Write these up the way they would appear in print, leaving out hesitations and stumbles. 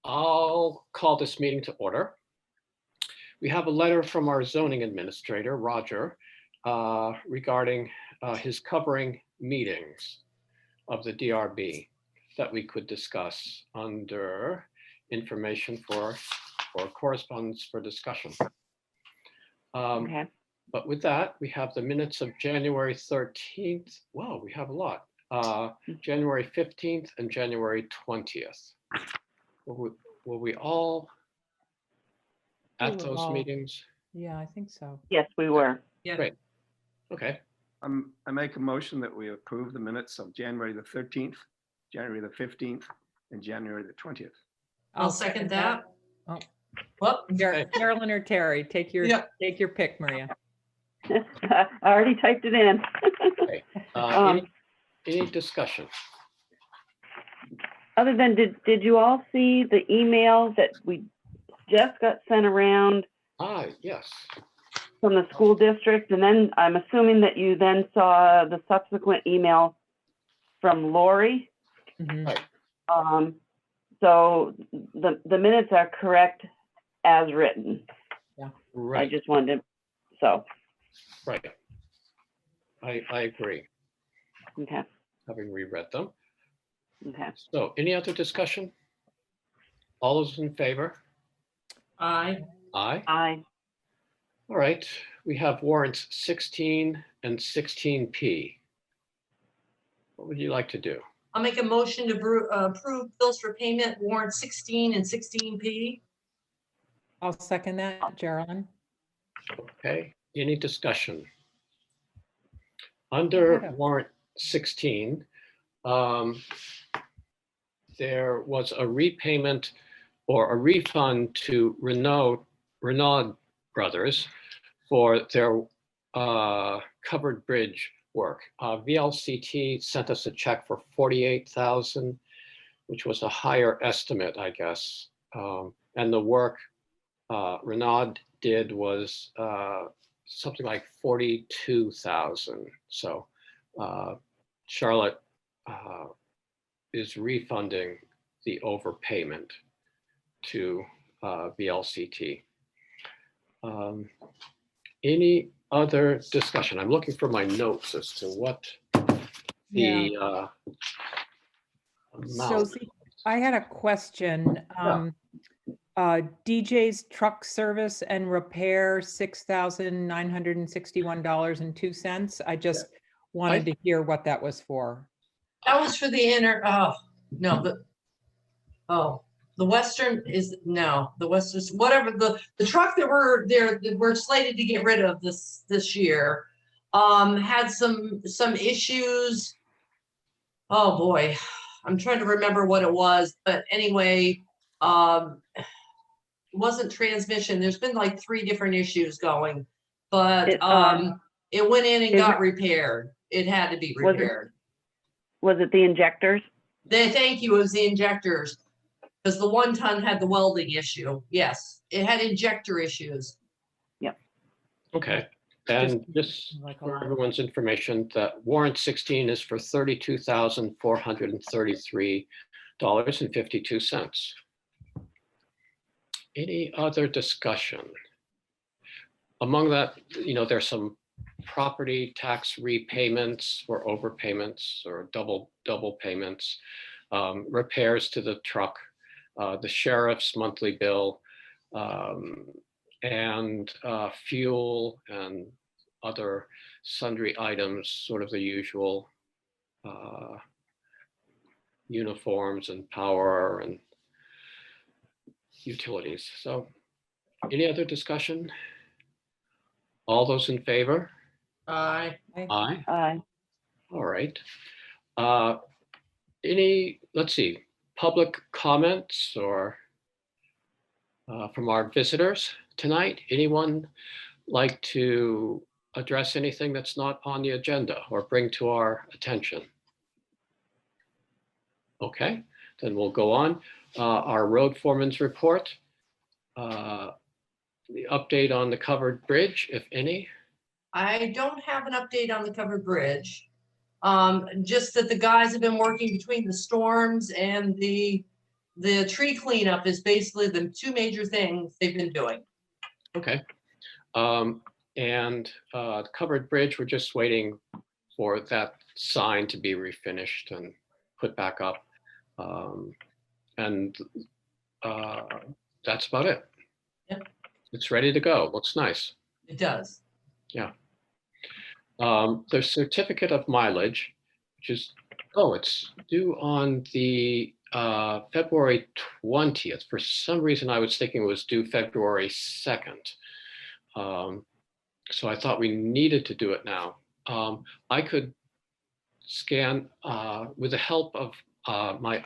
I'll call this meeting to order. We have a letter from our zoning administrator, Roger, regarding his covering meetings of the DRB that we could discuss under information for correspondence for discussion. Okay. But with that, we have the minutes of January 13th. Wow, we have a lot. January 15th and January 20th. Were we all at those meetings? Yeah, I think so. Yes, we were. Yeah. Great. Okay. I make a motion that we approve the minutes of January the 13th, January the 15th, and January the 20th. I'll second that. Oh. Well, Carolyn or Terry, take your Yeah. pick, Maria. I already typed it in. Okay. Any discussion? Other than, did you all see the email that we just got sent around Yes. from the school district? And then I'm assuming that you then saw the subsequent email from Lori. Mhm. Right. So the minutes are correct as written. I Right. just wanted to, so, Right. I agree, okay, having reread them. okay. So any other discussion? All those in favor? aye. Aye. All right. We have warrants 16 and 16P. What would you like to do? I'll make a motion to approve bills for payment warrant 16 and 16P. I'll second that, Geraldine. Okay. Any discussion? Go Under ahead. warrant 16, there was a repayment or a refund to Renaud Brothers for their covered bridge work. VLCT sent us a check for $48,000, which was a higher estimate, I guess. And the work Renaud did was something like $42,000. So Charlotte is refunding the overpayment to VLCT. Any other discussion? I'm looking for my notes as to what the So amount. see, I had a question. DJ's truck service and repair, $6,961.02. I just wanted to hear what that was for. That was for the the Western is, no, the Western, whatever, the truck that we're slated to get rid of this year, had some issues. Oh, boy. I'm trying to remember what it was, but anyway, it wasn't transmission. There's been like 3 different issues going, but it went in and got repaired. It had to be repaired. Was it the injectors? Thank you. It was the injectors. Because the 1 ton had the welding issue. Yes, it had injector issues. Okay. And just like a for lot. everyone's information, that warrant 16 is for $32,433.52. Any other discussion? Among that, there's some property tax repayments or overpayments or double payments, repairs to the truck, the sheriff's monthly bill, and fuel and other sundry items, sort of the usual uniforms and power and utilities. So any other discussion? All those in favor? Aye. Aye. Aye. All right. Let's see, public comments or from our visitors tonight? Anyone like to address anything that's not on the agenda or bring to our attention? Okay, then we'll go on. Our road foreman's report. The update on the covered bridge, if any. I don't have an update on the covered bridge. Just that the guys have been working between the storms and the the tree cleanup is basically the two major things they've been doing. Okay. And the covered bridge, we're just waiting for that sign to be refinished and put back up. And that's about it. Yep. It's ready to go. Looks nice. It does. Yeah. The certificate of mileage, which is, oh, it's due on the February 20th. For some reason, I was thinking it was due February 2nd. So I thought we needed to do it now. I could scan with the help of my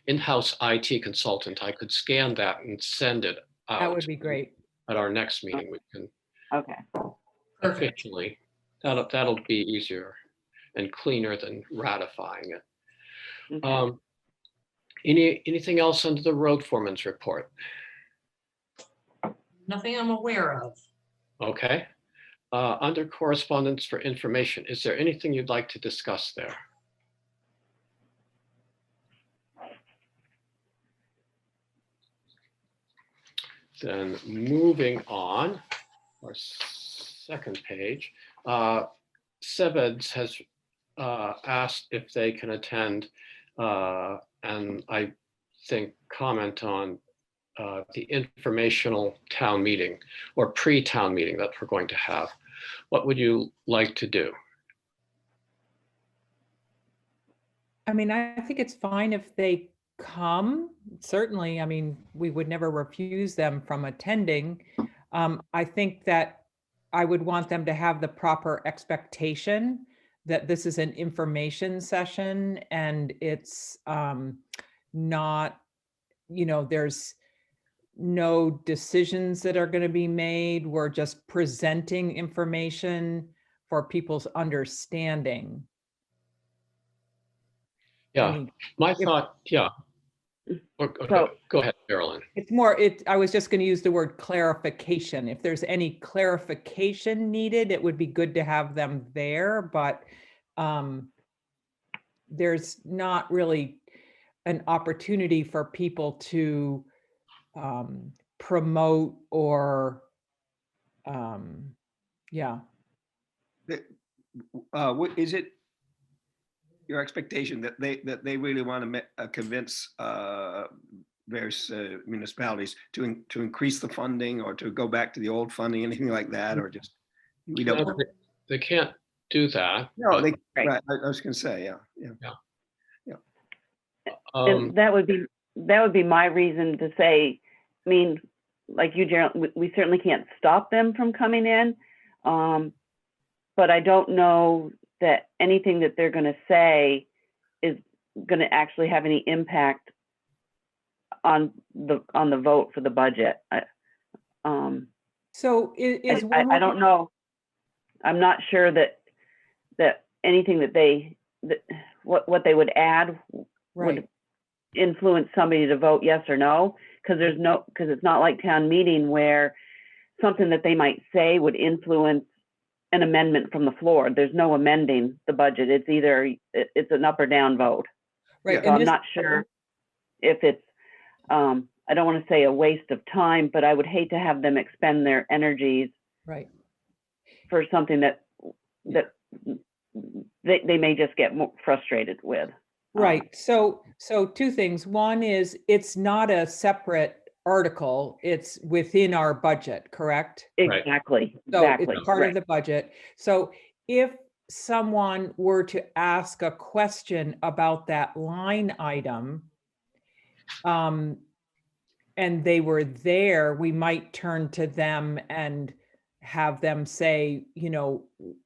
in-house IT consultant. I could scan that and send it out. That would be great. At our next meeting, we can Okay. Perfect. officially, that'll be easier and cleaner than ratifying it. Okay. Anything else under the road foreman's report? Nothing I'm aware of. Okay. Under correspondence for information, is there anything you'd like to discuss there? Then moving on, our second page, SEVEDS has asked if they can attend and I think comment on the informational town meeting or pre-town meeting that we're going to have. What would you like to do? I mean, I think it's fine if they come. Certainly, I mean, we would never refuse them from attending. I think that I would want them to have the proper expectation that this is an information session and it's not, there's no decisions that are going to be made. We're just presenting information for people's understanding. Yeah, I mean, my thought, yeah. Go ahead, Carolyn. it's more, I was just going to use the word clarification. If there's any clarification needed, it would be good to have them there, but there's not really an opportunity for people to promote or, yeah. Is it your expectation that they really want to convince various municipalities to increase the funding or to go back to the old funding, anything like that, or just we don't? No, they can't do that. No, but, right. I was going to say, yeah. And that would be my reason to say, I mean, like you, Gerald, we certainly can't stop them from coming in. But I don't know that anything that they're going to say is going to actually have any impact on the vote for the budget. So is one I don't know. I'm not sure that anything that what they would add right. would influence somebody to vote yes or no, because it's not like town meeting where something that they might say would influence an amendment from the floor. There's no amending the budget. It's either it's an up or down vote. Right. So I'm not sure if it's I don't want to say a waste of time, but I would hate to have them expend their energies right. for something that they may just get more frustrated with. Right. So two things. One is it's not a separate article. It's within our budget, correct? Exactly. So Exactly. it's part right. of the budget. So if someone were to ask a question about that line item, and they were there, we might turn to them and have them say,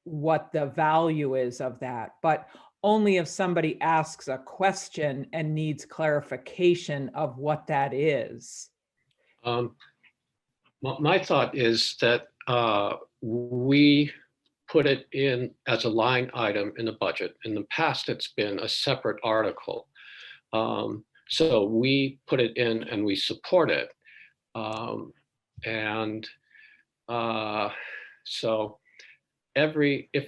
what the value is of that. But only if somebody asks a question and needs clarification of what that is. My thought is that we put it in as a line item in the budget. In the past, it's been a separate article. So we put it in and we support it. So if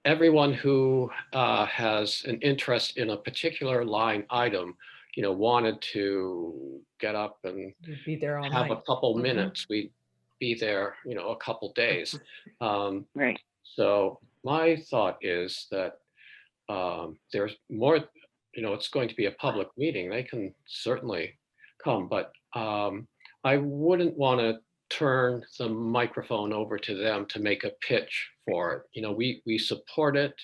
everyone who has an interest in a particular line item, wanted to get up and We'd be there all have night. a couple Mhm. minutes, we'd be there, a couple days. Right. So my thought is that there's more, it's going to be a public meeting. They can certainly come, but I wouldn't want to turn the microphone over to them to make a pitch for it. We support it.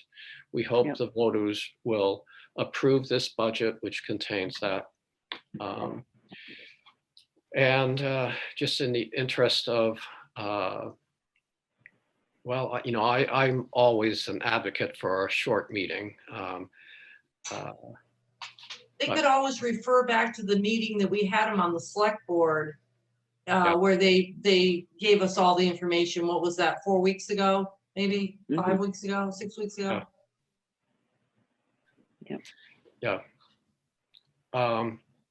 We hope Yep. the voters will approve this budget, which contains that. And just in the interest of, I'm always an advocate for a short meeting. They But- could always refer back to the meeting that we had them on the select board, Yeah. where they gave us all the information. What was that, 4 weeks ago? Maybe 5 weeks ago, 6 weeks ago? Yeah.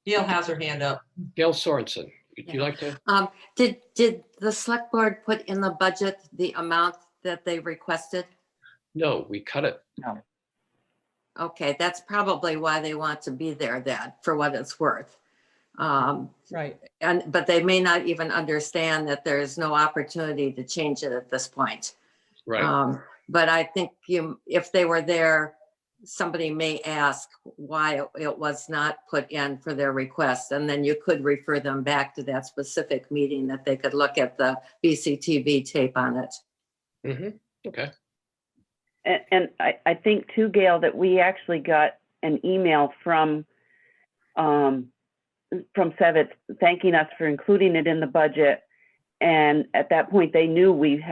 Gail has her hand up. Gail Sorensen, would you Yeah. like to? Did the select board put in the budget the amount that they requested? No, we cut it. Okay, that's probably why they want to be there then, for what it's worth. Right. But they may not even understand that there is no opportunity to change it at this point. Right. But I think if they were there, somebody may ask why it was not put in for their request. And then you could refer them back to that specific meeting that they could look at the BCTV tape on it. Okay. And I think too, Gail, that we actually got an email from SEVEDS thanking us for including it in the budget. And at that point, they knew we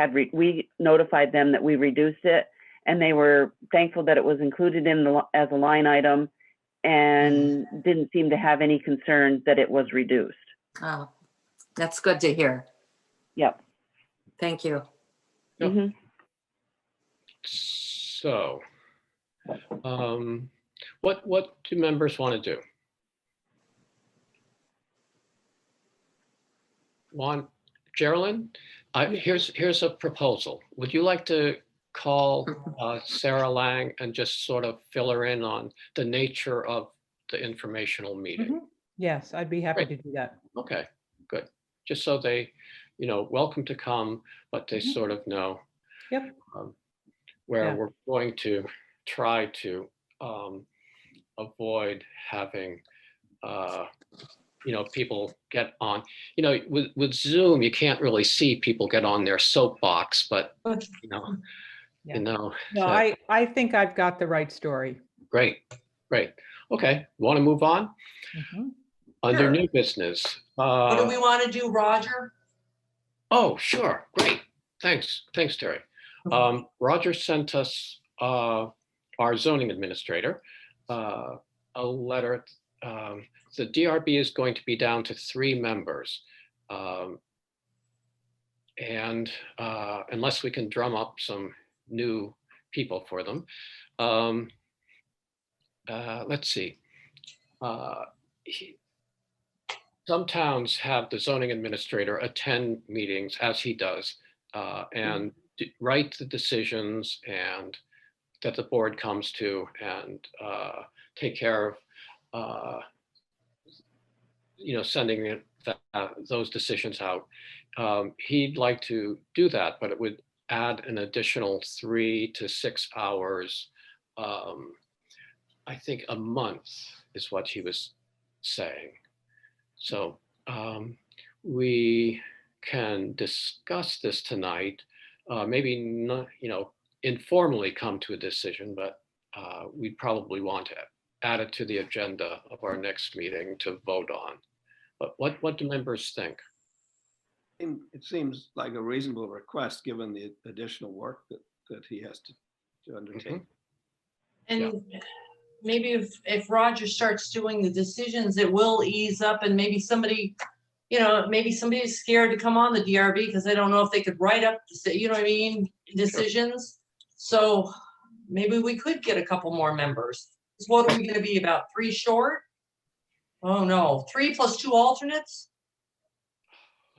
notified them that we reduced it, and they were thankful that it was included as a line item, and didn't seem to have any concern that it was reduced. Oh, that's good to hear. Yep. Thank you. Yep. Mhm. So, what do members want to do? Geraldine, here's a proposal. Would you like to call Sarah Lang and just sort of fill her in on the nature of the informational meeting? Mhm. Yes, I'd be happy Great. to do that. Okay, good. Just so they, welcome to come, but they Mhm. sort of know Yep. where Yeah. we're going to try to avoid having, people get on, with Zoom, you can't really see people get on their soapbox, but, Yeah. no, No, I think I've got the right story. great. Okay, want to move on? Mhm. Under Sure. new business. What do we want to do, Roger? Oh, sure, great. Thanks, Terry. Roger sent us, our zoning administrator, a letter. The DRB is going to be down to 3 members. And unless we can drum up some new people for them. Let's see. Some towns have the zoning administrator attend meetings, as he does, and write the decisions and that the board comes to, and take care of, sending those decisions out. He'd like to do that, but it would add an additional 3 to 6 hours. I think a month is what he was saying. So we can discuss this tonight, maybe not, informally come to a decision, but we probably want to add it to the agenda of our next meeting to vote on. But what do members think? It seems like a reasonable request, given the additional work that he has to undertake. And maybe if Roger starts doing the decisions, it will ease up, and maybe somebody is scared to come on the DRB because they don't know if they could write up, decisions. So maybe we could get a couple more members. What are we gonna be, about 3 short? Oh, no, 3 plus 2 alternates?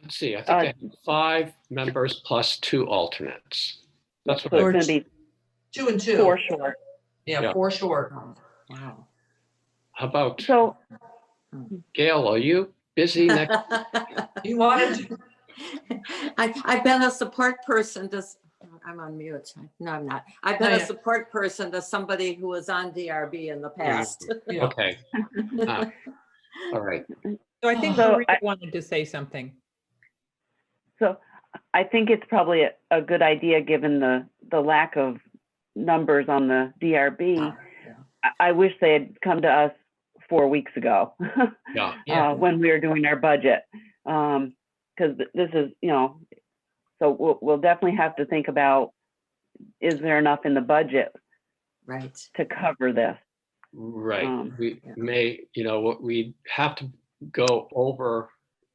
Let's see, I think they have 5 members plus 2 alternates. That's So what it's I, gonna be 2 and 2. 4 short. Yeah, Yeah. 4 short. Wow. how about, So Gail, are you busy next? You wanted to, I've been a support person to, I'm on mute. No, I'm not. I've been Oh, a yeah. support person to somebody who was on DRB in the past. yeah. Okay. All right. So I think So Maria I- wanted to say something. So I think it's probably a good idea, given the lack of numbers on the DRB. I wish they had come to us 4 weeks ago Yeah. Yeah. when we were doing our budget. Because this is, so we'll definitely have to think about, is there enough in the budget Right. to cover this? Right. We yeah. may, we have to go over,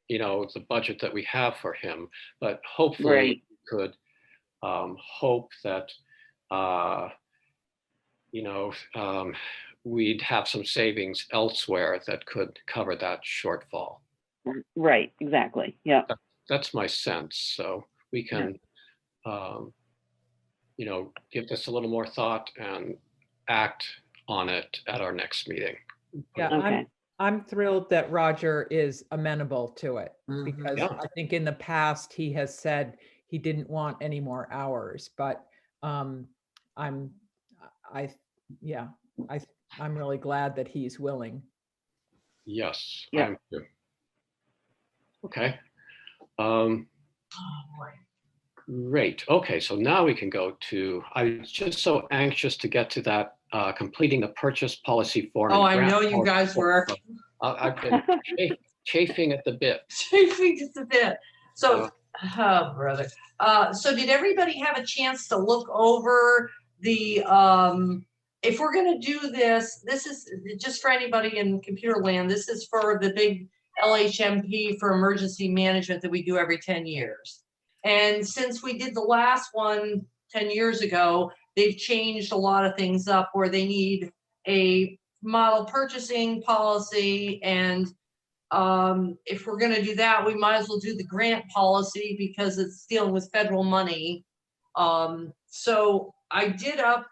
the budget that we have for him, but hopefully Right. we could hope that, we'd have some savings elsewhere that could cover that shortfall. Right, exactly. Yeah. That's my sense. So we can, give this a little more thought and act on it at our next meeting. Yeah, Okay. I'm thrilled that Roger is amenable to it, Mhm. because Yeah. I think in the past he has said he didn't want any more hours, but I'm really glad that he's willing. Yes. Yeah. I'm too. Okay. Oh, boy. Great. Okay, so now we can go to, I was just so anxious to get to that, completing the purchase policy form. Oh, and I grant know you policy guys form. were. I've been chafing at the bit. Chafing just a bit. So, oh, brother. So did everybody have a chance to look over the, if we're gonna do this, this is just for anybody in computer land, this is for the big LHMP for emergency management that we do every 10 years. And since we did the last one 10 years ago, they've changed a lot of things up where they need a model purchasing policy. And if we're gonna do that, we might as well do the grant policy because it's dealing with federal money. So I did up,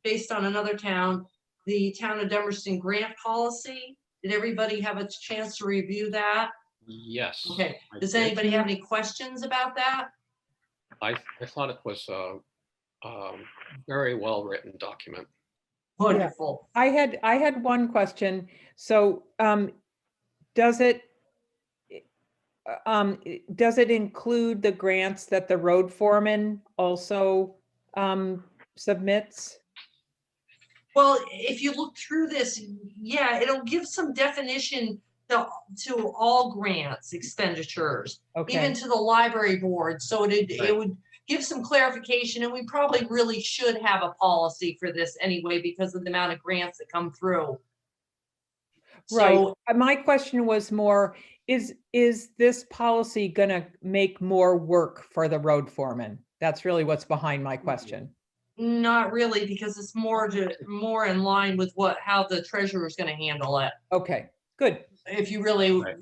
based on another town, the town of Dummerston grant policy. Did everybody have a chance to review that? Yes. Okay, I does did. anybody have any questions about that? I thought it was a very well-written document. Wonderful. I had one question. So does it include the grants that the road foreman also submits? Well, if you look through this, yeah, it'll give some definition to all grants expenditures, even Okay, to the library board. So it Right. would give some clarification, and we probably really should have a policy for this anyway because of the amount of grants that come through. right. So My question was more, is this policy gonna make more work for the road foreman? That's really what's behind my question. not really, because it's more in line with how the treasurer is going to handle it. Okay, good. If you really Right.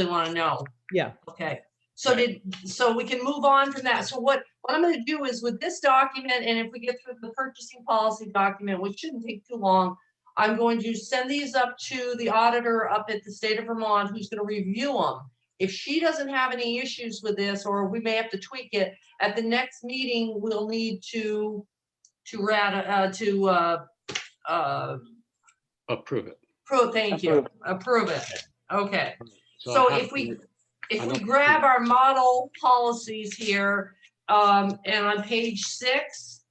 want to know. Yeah. Okay. So so we can move on from that. So what I'm going to do is with this document, and if we get through the purchasing policy document, which shouldn't take too long, I'm going to send these up to the auditor up at the state of Vermont, who's going to review them. If she doesn't have any issues with this, or we may have to tweak it at the next meeting, we'll need to Approve it. thank you, approve it. Okay. So I have if we don't- grab our model policies here, and on page 6,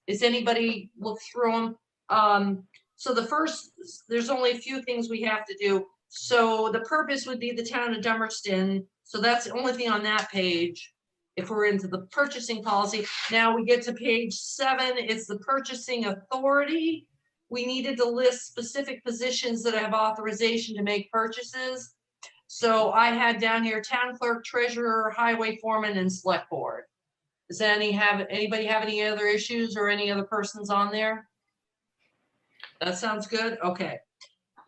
is anybody look through them? So the first, there's only a few things we have to do. So the purpose would be the town of Dummerston. So that's the only thing on that page. If we're into the purchasing policy, now we get to page 7, it's the purchasing authority. We needed to list specific positions that have authorization to make purchases. So I had down here town clerk, treasurer, highway foreman, and select board. Does anybody have any other issues or any other persons on there? That sounds good. Okay.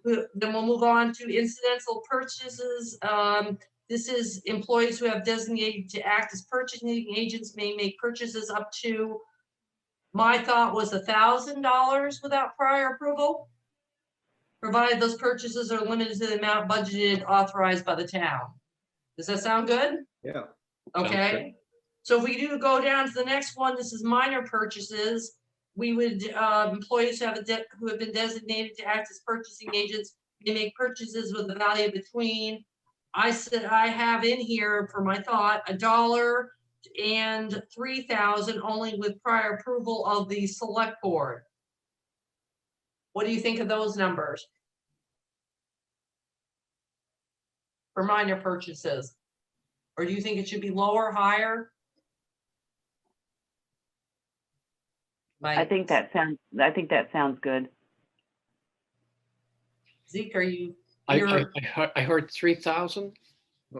Then we'll move on to incidental purchases. This is employees who have designated to act as purchasing agents may make purchases up to, my thought was $1,000 without prior approval. provided those purchases are limited to the amount budgeted authorized by the town. Does that sound good? Yeah. Sounds Okay, so if we do go down to the next one, this is minor purchases. We would, employees who have been designated to act as purchasing agents may make purchases with a value between, I said, I have in here for my thought, $1 and $3,000 only with prior approval of the select board. What do you think of those numbers? For minor purchases? Or do you think it should be lower, higher? I Mike, think that sounds good. Zeke, are you, I you're, heard 3,000?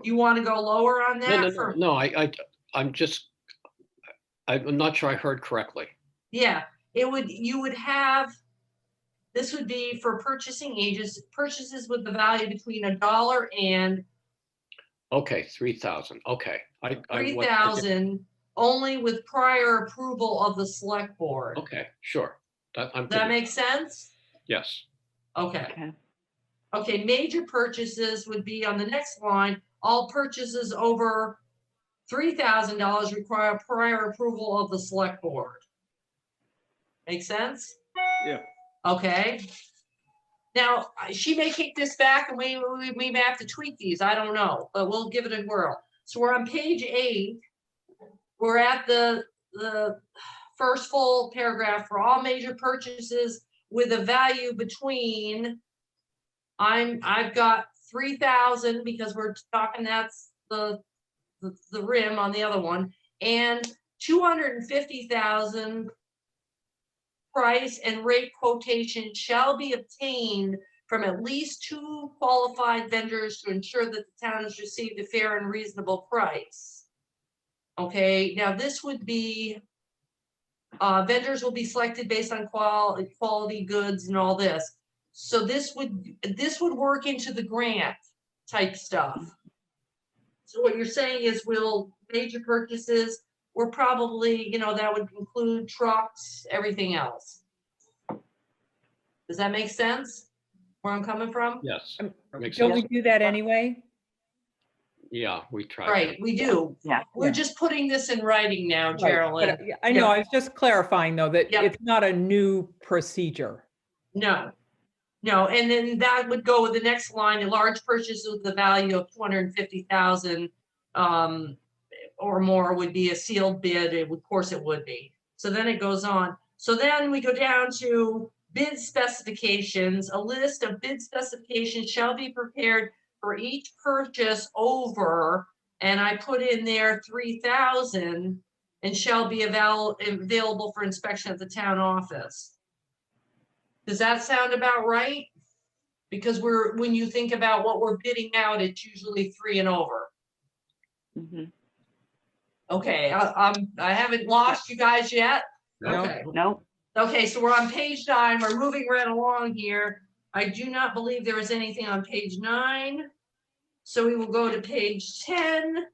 you want to go lower on No, that? no, for- no, I'm not sure I heard correctly. Yeah, you would have, this would be for purchasing agents, purchases with the value between $1 and Okay, 3,000, okay. I 3,000, only with prior approval of the select board. Okay, sure. I'm Does that good with make sense? Yes, Okay. Okay. Okay, major purchases would be on the next line, all purchases over $3,000 require prior approval of the select board. Make sense? Yeah. Okay. Now, she may kick this back and we may have to tweak these, I don't know, but we'll give it a whirl. So we're on page 8. We're at the first full paragraph for all major purchases with a value between, I've got 3,000 because we're talking that's the rim on the other one, and 250,000 price and rate quotation shall be obtained from at least 2 qualified vendors to ensure that the town has received a fair and reasonable price. Okay, now this would be, vendors will be selected based on quality goods and all this. So this would work into the grant type stuff. So what you're saying is major purchases, we're probably, that would include trucks, everything else. Does that make sense? Where I'm coming from? yes. Makes Don't we sense. do that anyway? Yeah, we tried. Right, we do. Yeah. We're Yeah. just putting this in writing now, Right, Geraldine. but I know, Yeah. I was just clarifying though, that Yep. it's not a new procedure. No, and then that would go with the next line, a large purchase with the value of 250,000 or more would be a sealed bid. Of course it would be. So then it goes on. So then we go down to bid specifications. A list of bid specifications shall be prepared for each purchase over, and I put in there 3,000, and shall be available for inspection at the town office. Does that sound about right? Because when you think about what we're bidding out, it's usually 3 and over. Mhm. Okay, I haven't lost you guys yet. No. Okay. No, Okay, so we're on page 9. We're moving right along here. I do not believe there was anything on page 9. So we will go to page 10.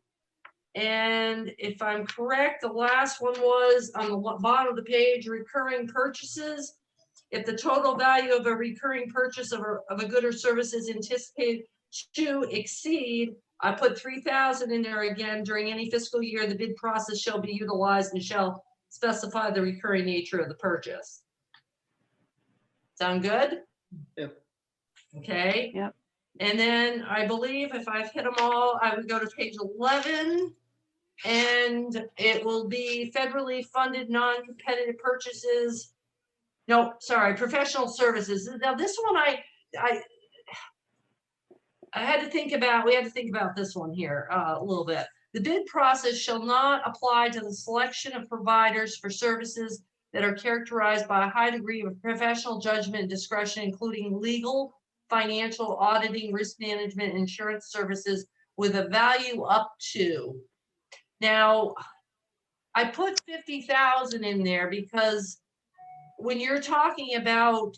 And if I'm correct, the last one was on the bottom of the page, recurring purchases. If the total value of a recurring purchase of a good or service is anticipated to exceed, I put 3,000 in there again, during any fiscal year, the bid process shall be utilized and shall specify the recurring nature of the purchase. Sound good? Yep. Okay. Yep. And then I believe if I've hit them all, I would go to page 11. And it will be federally funded non-competitive purchases. No, sorry, professional services. Now this one I had to think about, we had to think about this one here a little bit. The bid process shall not apply to the selection of providers for services that are characterized by a high degree of professional judgment and discretion, including legal, financial, auditing, risk management, insurance services with a value up to. Now, I put 50,000 in there because when you're talking about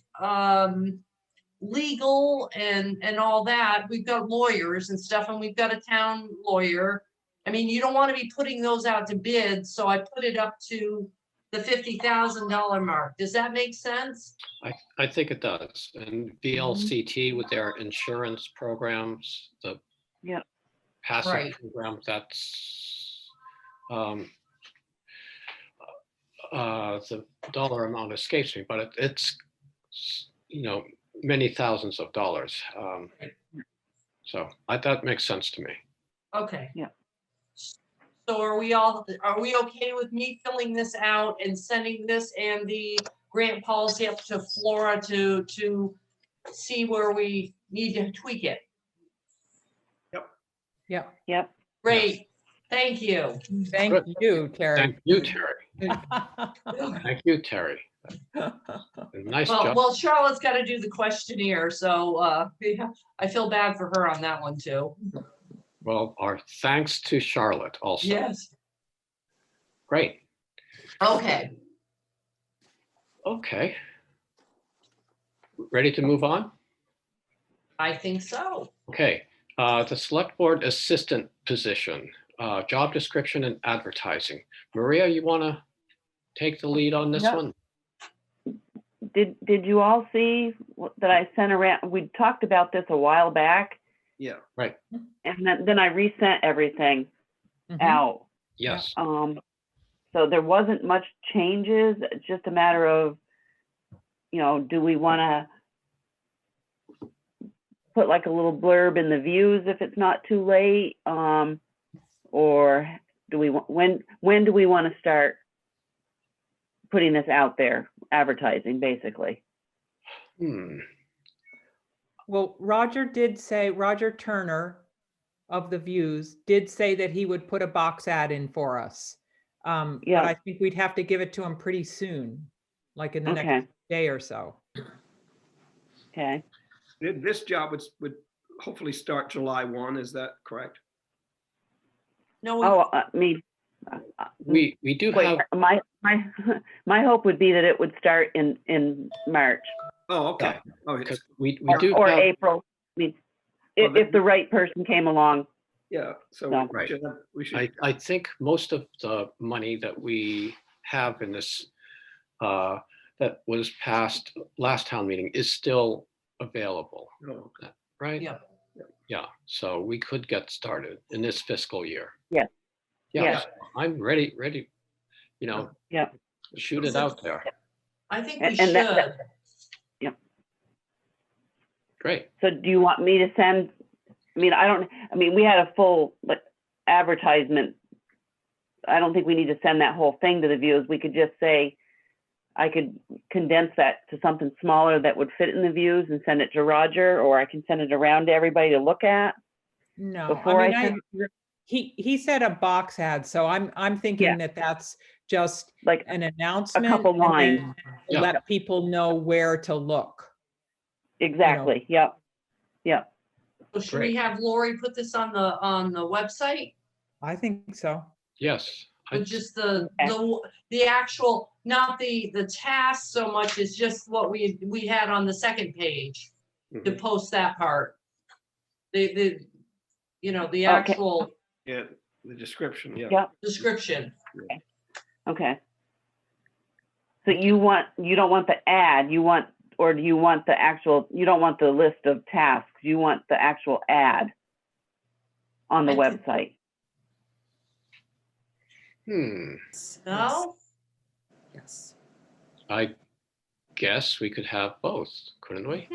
legal and all that, we've got lawyers and stuff, and we've got a town lawyer. I mean, you don't want to be putting those out to bid, so I put it up to the $50,000 mark. Does that make sense? I think it does. And VLCT with their insurance programs, the Yeah. passive Right. program, that's the dollar amount escapes me, but it's, many thousands of dollars. So that makes sense to me. Okay. Yeah. So are we okay with me filling this out and sending this and the grant policy up to Flora to see where we need to tweak it? Yeah. Yep. Great, thank you. Thank Good. you, Terry. Thank you, Terry. Thank you, Terry. Nice job. Well, Charlotte's got to do the questionnaire, so yeah, I feel bad for her on that one too. Well, our thanks to Charlotte also. Yes. Great. Okay. Okay. Ready to move on? I think so. Okay. The Select Board Assistant position, job description and advertising. Maria, you want to take the lead on this Yep. one? Did you all see that I sent around? We talked about this a while back, Yeah. Right. and then I resent everything Mhm. out. Yes. So there wasn't much changes, it's just a matter of, do we want to put like a little blurb in the views if it's not too late? Or do we, when do we want to start putting this out there, advertising, basically? Well, Roger Turner of the Views did say that he would put a box ad in for us. But Yeah. I think we'd have to give it to him pretty soon, like in the Okay. next day or so. Okay. This job would hopefully start July 1, is that correct? No, Oh, I mean, We do wait, have, my hope would be that it would start in March Oh, okay. Oh, because it's, we or do or have, April. I mean, Well, if the right person came along. yeah, so No. we should, we should, I think most of the money that we have in this, that was passed last town meeting is still available, oh, right? yeah. Yeah, so we could get started in this fiscal year. Yes. Yes, I'm ready, Yeah. shoot it out there. I think we And should. that- Great. So do you want me to send, we had a full advertisement. I don't think we need to send that whole thing to the Views. We could just say, I could condense that to something smaller that would fit in the Views and send it to Roger, or I can send it around to everybody to look at. No, Before I I mean, send- he said a box ad, so I'm thinking Yeah. that that's just Like an announcement. couple and then lines. Yeah. Let people know where to look. Exactly, yep. So should we Great. have Lori put this on the website? I think so. Yes. With just the actual, not the task so much as just what we had on the second page to mhm. post that part. The Okay. actual Yeah, the description, yeah. Yep. description. Okay. So you don't want the ad, do you want the actual, you don't want the list of tasks, you want the actual ad on the I think- website? No? Yes. I guess we could have both, couldn't we?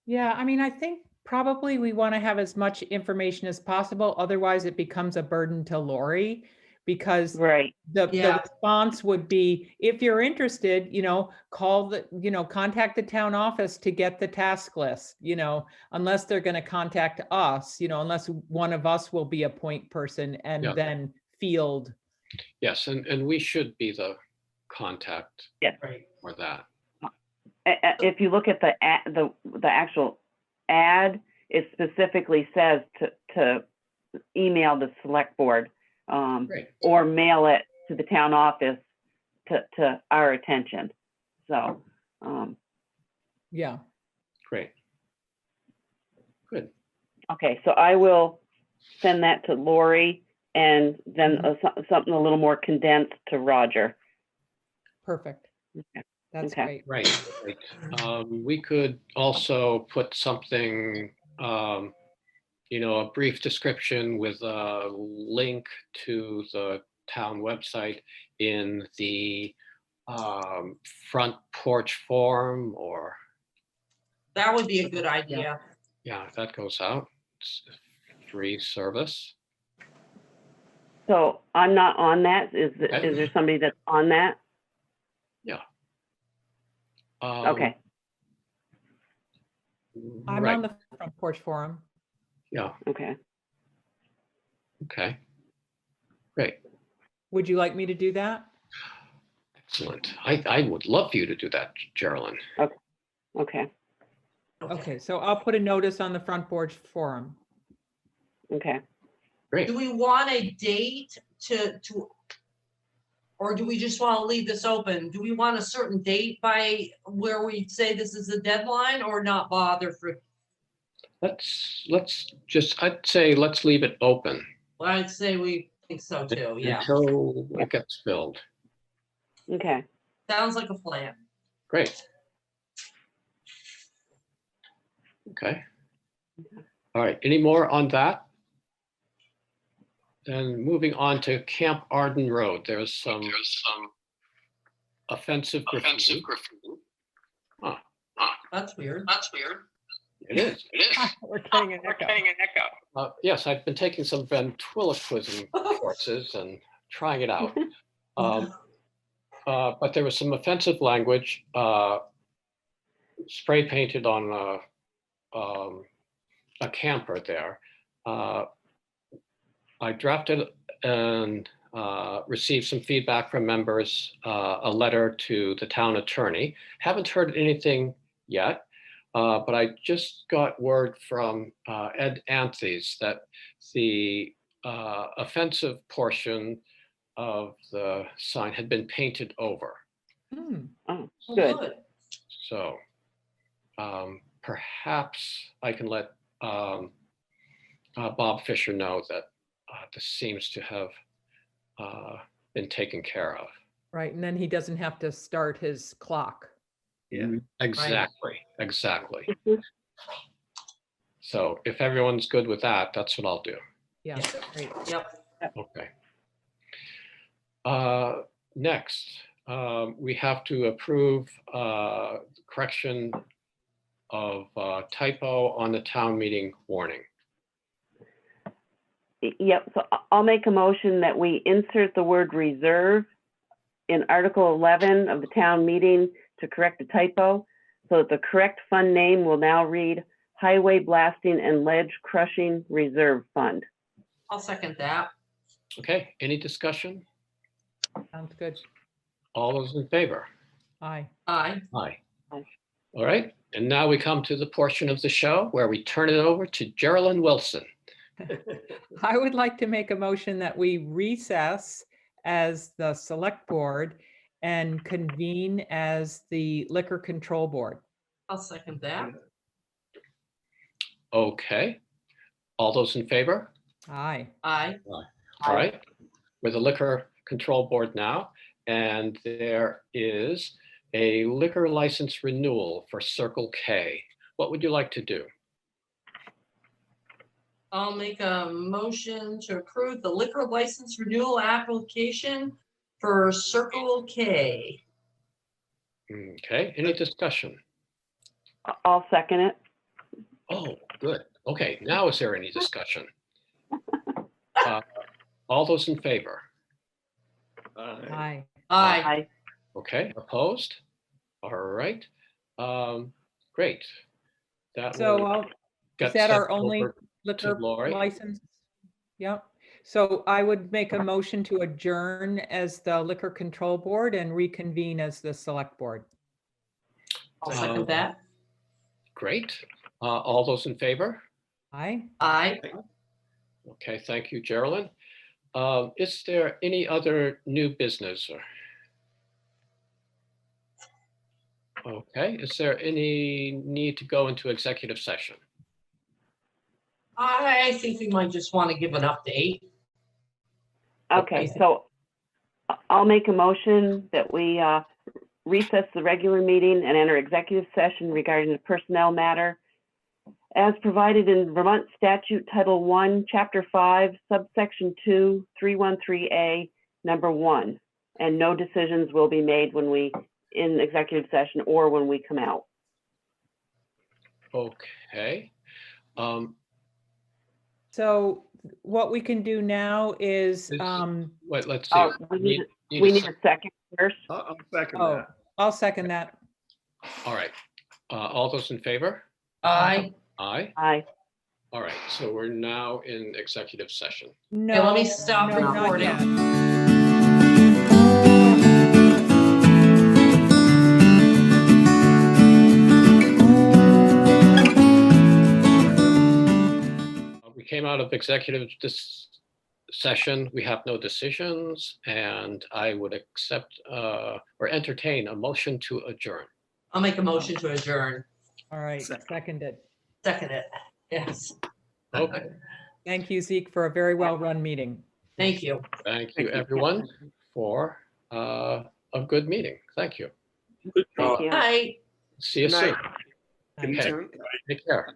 Yeah, I mean, I think probably we want to have as much information as possible. Otherwise, it becomes a burden to Lori because Right, the Yeah. response would be, if you're interested, contact the town office to get the task list, unless they're going to contact us, unless one of us will be a point person and Yeah. then field. Yes, and we should be the contact Right. for that. if you look at the actual ad, it specifically says to email the select board, Great. or mail it to the town office to our attention. So, Yeah. Great. Good. okay, so I will send that to Lori and then something a little more condensed to Roger. Perfect. Okay. That's Okay. great. Right. We could also put something, a brief description with a link to the town website in the front porch forum, or, That would be a good idea. yeah, if that goes out. It's a free service. So I'm not on that. Is Okay. there somebody that's on that? Okay. I'm Right. on the front porch forum. Yeah. Okay. Okay. Great. Would you like me to do that? Excellent. I would love for you to do that, Geraldine. Okay. Okay, so I'll put a notice on the front porch forum. Okay. Great. Do we want a date or do we just want to leave this open? Do we want a certain date by where we say this is the deadline, or not bother for? I'd say let's leave it open I'd say we think so too, yeah. until it gets filled. Okay. Sounds like a plan. Great. Okay. All right. Any more on that? Then moving on to Camp Arden Road, there's some offensive graffiti. That's weird. It is. We're getting an echo. Yes, I've been taking some ventriloquism courses and trying it out. But there was some offensive language spray painted on a camper there. I drafted and received some feedback from members, a letter to the town attorney. Haven't heard anything yet, but I just got word from Ed Anthes that the offensive portion of the sign had been painted over. Hmm. Oh, Oh, good. So perhaps I can let Bob Fisher know that this seems to have been taken care of. Right, and then he doesn't have to start his clock. Yeah. Exactly. Mhm. So if everyone's good with that, that's what I'll do. Yeah, great. Yep. Okay. Next, we have to approve correction of typo on the town meeting warning. Yep, so I'll make a motion that we insert the word reserve in Article 11 of the town meeting to correct a typo, so that the correct fund name will now read Highway Blasting and Ledge Crushing Reserve Fund. I'll second that. Okay, any discussion? Sounds good. All those in favor? Aye. Aye. Aye. Aye. All right, and now we come to the portion of the show where we turn it over to Geraldine Wilson. I would like to make a motion that we recess as the select board and convene as the liquor control board. I'll second that. Okay, all those in favor? Aye. Aye. All right, we're the liquor control board now, and there is a liquor license renewal for Circle K. What would you like to do? I'll make a motion to approve the liquor license renewal application for Circle K. Okay, any discussion? I'll second it. Oh, good. Okay, now is there any discussion? All those in favor? Aye. Aye. Aye. Okay, opposed? All right, great. That So will I'll- get is that sent our only over liquor Lori. license? Yep. So I would make a motion to adjourn as the liquor control board and reconvene as the select board. I'll second that. Great. All those in favor? Aye. Aye. Okay, thank you, Geraldine. Is there any other new business? Okay, is there any need to go into executive session? I think we might just want to give an update. Okay, so I'll make a motion that we recess the regular meeting and enter executive session regarding the personnel matter as provided in Vermont Statute Title 1, Chapter 5, subsection 2, 313A, number 1. And no decisions will be made when we, in executive session or when we come out. Okay. So what we can do now is, It's- Wait, let's see. We need Need we a need sec- a second first. I'll second oh, that. I'll second that. All right. All those in favor? Aye. Aye. Aye. All right. So we're now in executive session. No. let me stop no, not recording. yet. We came out of executive session. We have no decisions, and I would accept or entertain a motion to adjourn. I'll make a motion to adjourn. All right, Second. seconded. Second it. Yes. Okay. Thank you, Zeke, for a very well-run meeting. Thank you. Thank you, everyone, for a good meeting. Thank you. Thank you. Aye. See you Good soon. night. Good Okay. turn. Take care.